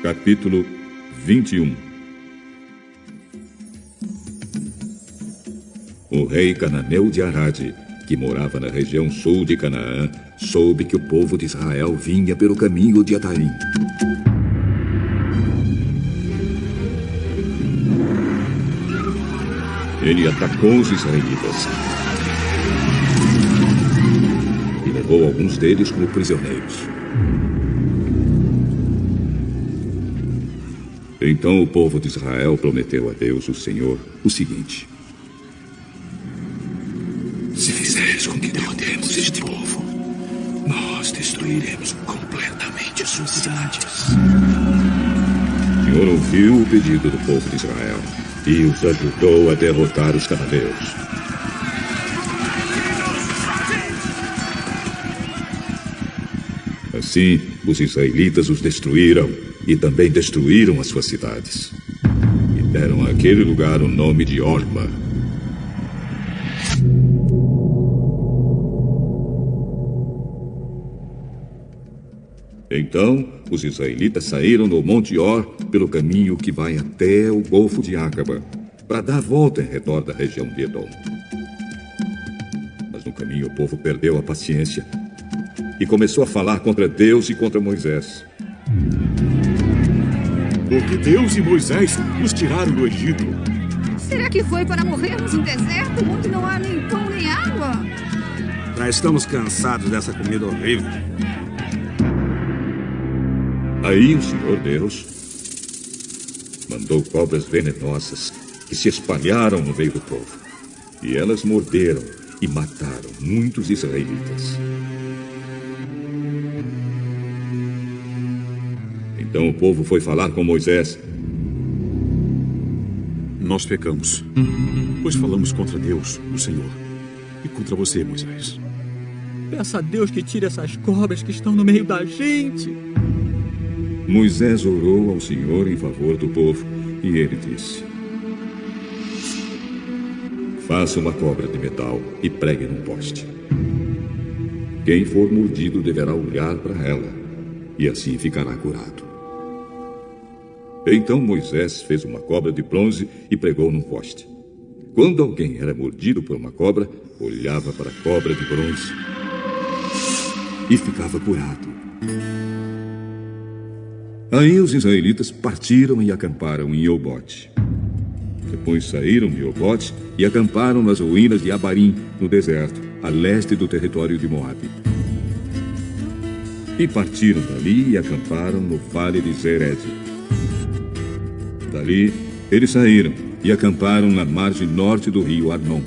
Capítulo 21. O rei cananeu de Arade, que morava na região sul de Canaã, soube que o povo de Israel vinha pelo caminho de Atarim. Ele atacou os israelitas e levou alguns deles como prisioneiros. Então o povo de Israel prometeu a Deus, o Senhor, o seguinte: se fizeres com que derrotemos este povo, nós destruiremos completamente suas cidades. O Senhor ouviu o pedido do povo de Israel e os ajudou a derrotar os cananeus. Assim, os israelitas os destruíram e também destruíram as suas cidades. E deram àquele lugar o nome de Orma. Então, os israelitas saíram do Monte Or pelo caminho que vai até o Golfo de Acaba, para dar volta em redor da região de Edom. Mas no caminho o povo perdeu a paciência e começou a falar contra Deus e contra Moisés. Porque Deus e Moisés nos tiraram do Egito. Será que foi para morrermos no deserto, onde não há nem pão nem água? Já estamos cansados dessa comida horrível. Aí o Senhor Deus mandou cobras venenosas que se espalharam no meio do povo. E elas morderam e mataram muitos israelitas. Então o povo foi falar com Moisés. Nós pecamos, pois falamos contra Deus, o Senhor, e contra você, Moisés. Peça a Deus que tire essas cobras que estão no meio da gente. Moisés orou ao Senhor em favor do povo e ele disse: faça uma cobra de metal e pregue num poste. Quem for mordido deverá olhar para ela e assim ficará curado. Então Moisés fez uma cobra de bronze e pregou num poste. Quando alguém era mordido por uma cobra, olhava para a cobra de bronze e ficava curado. Aí os israelitas partiram e acamparam em Obote. Depois saíram de Obote e acamparam nas ruínas de Abarim, no deserto, a leste do território de Moabe. E partiram dali e acamparam no vale de Zered. Dali, eles saíram e acamparam na margem norte do rio Arnon,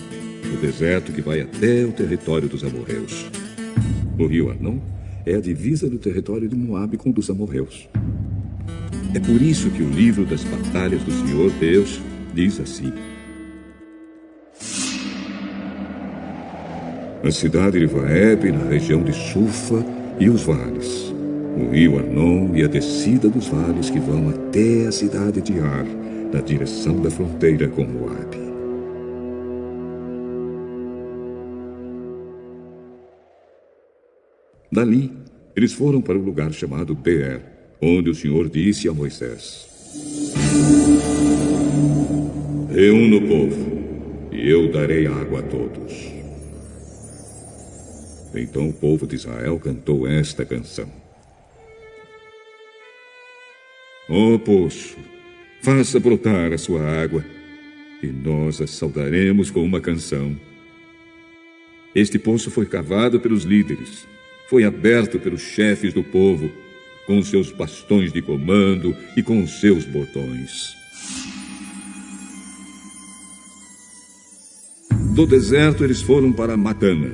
no deserto que vai até o território dos amorreus. O rio Arnon é a divisa do território de Moabe com o dos amorreus. É por isso que o livro das batalhas do Senhor Deus diz assim: a cidade de Vaeb, na região de Sufa, e os vales, o rio Arnon e a descida dos vales que vão até a cidade de Ar, na direção da fronteira com Moabe. Dali, eles foram para o lugar chamado Beer, onde o Senhor disse a Moisés: reúna o povo, e eu darei água a todos. Então o povo de Israel cantou esta canção: ó poço, faça brotar a sua água, e nós a saudaremos com uma canção. Este poço foi cavado pelos líderes, foi aberto pelos chefes do povo, com os seus bastões de comando e com os seus bordões. Do deserto eles foram para Matana.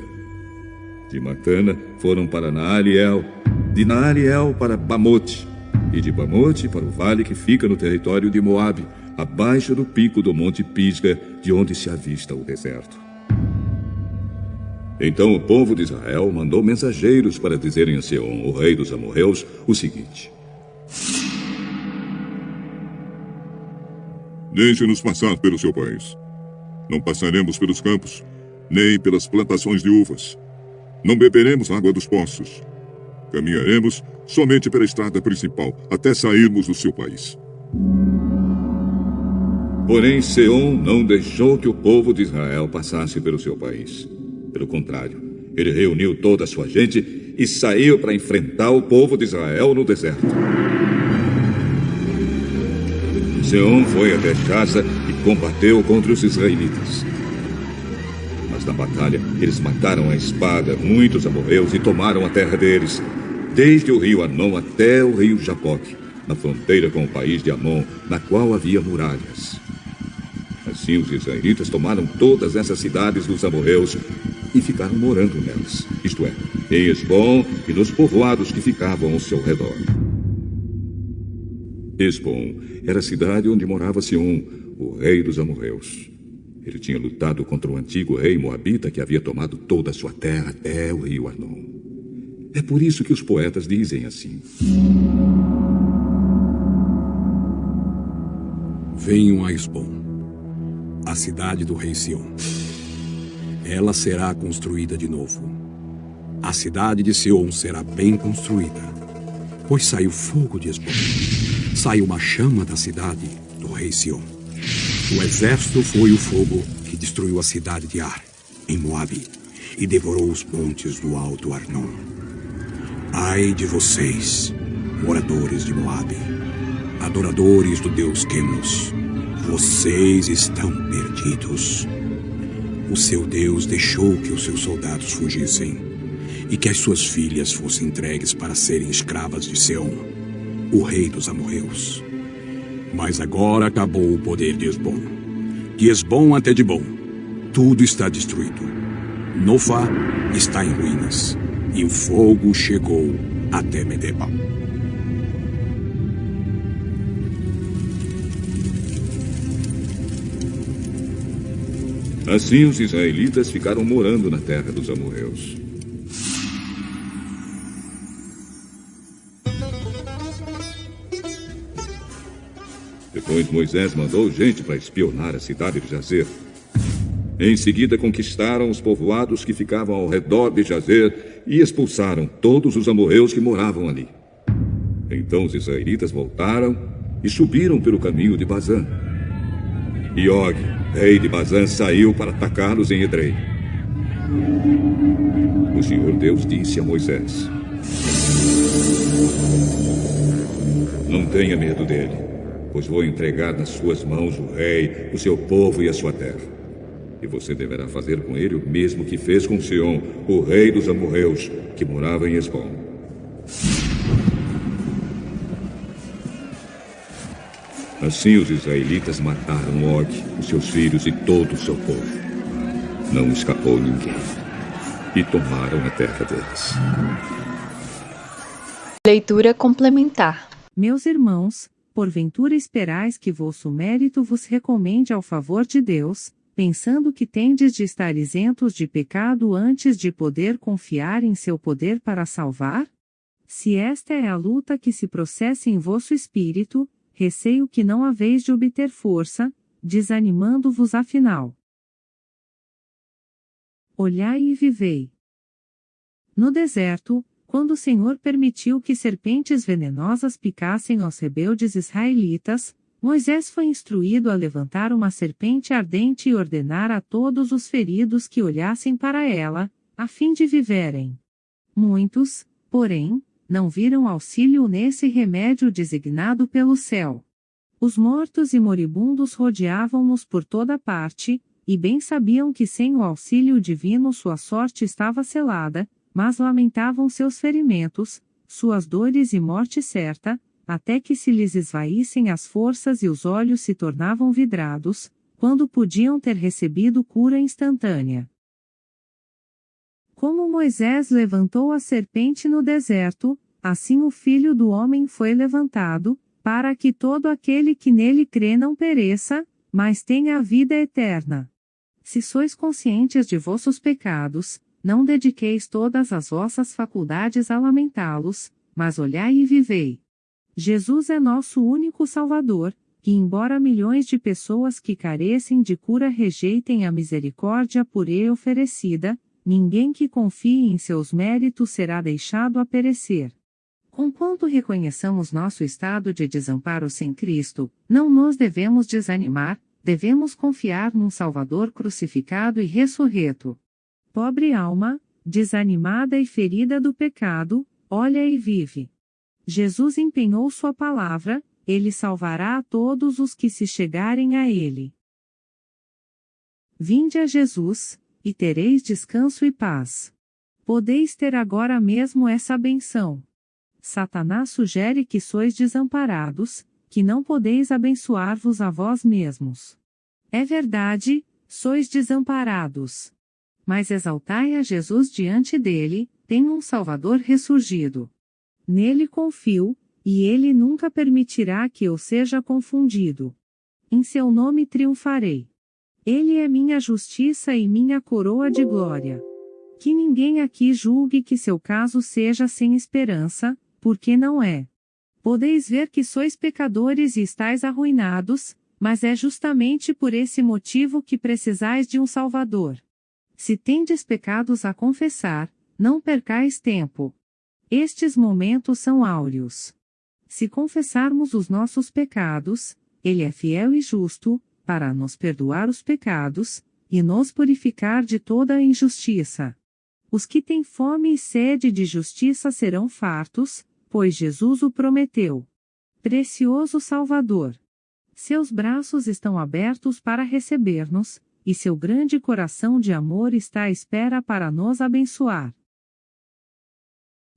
De Matana foram para Naaliel, de Naaliel para Bamote, e de Bamote para o vale que fica no território de Moabe, abaixo do pico do Monte Pisga, de onde se avista o deserto. Então o povo de Israel mandou mensageiros para dizerem a Seom, o rei dos amorreus, o seguinte: deixe-nos passar pelo seu país. Não passaremos pelos campos, nem pelas plantações de uvas. Não beberemos água dos poços. Caminharemos somente pela estrada principal, até sairmos do seu país. Porém, Seom não deixou que o povo de Israel passasse pelo seu país. Pelo contrário, ele reuniu toda a sua gente e saiu para enfrentar o povo de Israel no deserto. Seom foi até Jaza e combateu contra os israelitas. Mas na batalha, eles mataram à espada muitos amorreus e tomaram a terra deles, desde o rio Arnon até o rio Jaboque, na fronteira com o país de Amon, na qual havia muralhas. Assim os israelitas tomaram todas essas cidades dos amorreus e ficaram morando nelas, isto é, em Hesbom e nos povoados que ficavam ao seu redor. Hesbom era a cidade onde morava Seom, o rei dos amorreus. Ele tinha lutado contra o antigo rei moabita que havia tomado toda a sua terra até o rio Arnon. É por isso que os poetas dizem assim: venham a Hesbom, a cidade do rei Sião. Ela será construída de novo. A cidade de Sião será bem construída, pois saiu fogo de Hesbom, saiu uma chama da cidade do rei Sião. O exército foi o fogo que destruiu a cidade de Ar, em Moabe, e devorou os montes do alto Arnon. Ai de vocês, moradores de Moabe, adoradores do deus Quemos, vocês estão perdidos. O seu Deus deixou que os seus soldados fugissem e que as suas filhas fossem entregues para serem escravas de Seom, o rei dos amorreus. Mas agora acabou o poder de Hesbom. De Hesbom até Dibom, tudo está destruído. Nofá está em ruínas e o fogo chegou até Medeba. Assim os israelitas ficaram morando na terra dos amorreus. Depois Moisés mandou gente para espionar a cidade de Jazer. Em seguida conquistaram os povoados que ficavam ao redor de Jazer e expulsaram todos os amorreus que moravam ali. Então os israelitas voltaram e subiram pelo caminho de Bazã. E Og, rei de Bazã, saiu para atacá-los em Edrei. O Senhor Deus disse a Moisés: não tenha medo dele, pois vou entregar nas suas mãos o rei, o seu povo e a sua terra. E você deverá fazer com ele o mesmo que fez com Seom, o rei dos amorreus, que morava em Hesbom. Assim os israelitas mataram Og, os seus filhos e todo o seu povo. Não escapou ninguém. E tomaram a terra deles. Leitura complementar. Meus irmãos, porventura esperais que vosso mérito vos recomende ao favor de Deus, pensando que tendes de estar isentos de pecado antes de poder confiar em seu poder para salvar? Se esta é a luta que se processa em vosso espírito, receio que não haveis de obter força, desanimando-vos afinal. Olhai e vivei. No deserto, quando o Senhor permitiu que serpentes venenosas picassem aos rebeldes israelitas, Moisés foi instruído a levantar uma serpente ardente e ordenar a todos os feridos que olhassem para ela, a fim de viverem. Muitos, porém, não viram auxílio nesse remédio designado pelo céu. Os mortos e moribundos rodeavam-nos por toda parte, e bem sabiam que sem o auxílio divino sua sorte estava selada, mas lamentavam seus ferimentos, suas dores e morte certa, até que se lhes esvaíssem as forças e os olhos se tornavam vidrados, quando podiam ter recebido cura instantânea. Como Moisés levantou a serpente no deserto, assim o Filho do Homem foi levantado, para que todo aquele que nele crê não pereça, mas tenha a vida eterna. Se sois conscientes de vossos pecados, não dediqueis todas as vossas faculdades a lamentá-los, mas olhai e vivei. Jesus é nosso único Salvador, que embora milhões de pessoas que carecem de cura rejeitem a misericórdia por ele oferecida, ninguém que confie em seus méritos será deixado a perecer. Conquanto reconheçamos nosso estado de desamparo sem Cristo, não nos devemos desanimar, devemos confiar num Salvador crucificado e ressurreto. Pobre alma, desanimada e ferida do pecado, olha e vive. Jesus empenhou sua palavra, ele salvará a todos os que se chegarem a ele. Vinde a Jesus, e tereis descanso e paz. Podeis ter agora mesmo essa benção. Satanás sugere que sois desamparados, que não podeis abençoar-vos a vós mesmos. É verdade, sois desamparados. Mas exaltai a Jesus diante dele, tem um Salvador ressurgido. Nele confio, e ele nunca permitirá que eu seja confundido. Em seu nome triunfarei. Ele é minha justiça e minha coroa de glória. Que ninguém aqui julgue que seu caso seja sem esperança, porque não é. Podeis ver que sois pecadores e estáis arruinados, mas é justamente por esse motivo que precisais de um Salvador. Se tendes pecados a confessar, não percais tempo. Estes momentos são áureos. Se confessarmos os nossos pecados, ele é fiel e justo, para nos perdoar os pecados, e nos purificar de toda a injustiça. Os que têm fome e sede de justiça serão fartos, pois Jesus o prometeu. Precioso Salvador! Seus braços estão abertos para receber-nos, e seu grande coração de amor está à espera para nos abençoar.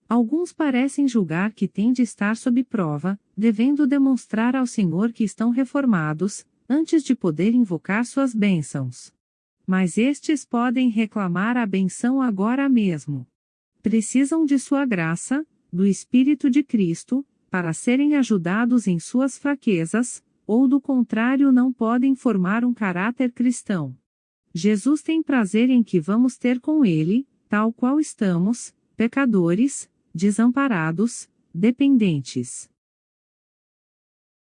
Alguns parecem julgar que têm de estar sob prova, devendo demonstrar ao Senhor que estão reformados, antes de poder invocar suas bênçãos. Mas estes podem reclamar a benção agora mesmo. Precisam de sua graça, do Espírito de Cristo, para serem ajudados em suas fraquezas, ou do contrário não podem formar um caráter cristão. Jesus tem prazer em que vamos ter com Ele, tal qual estamos, pecadores, desamparados, dependentes.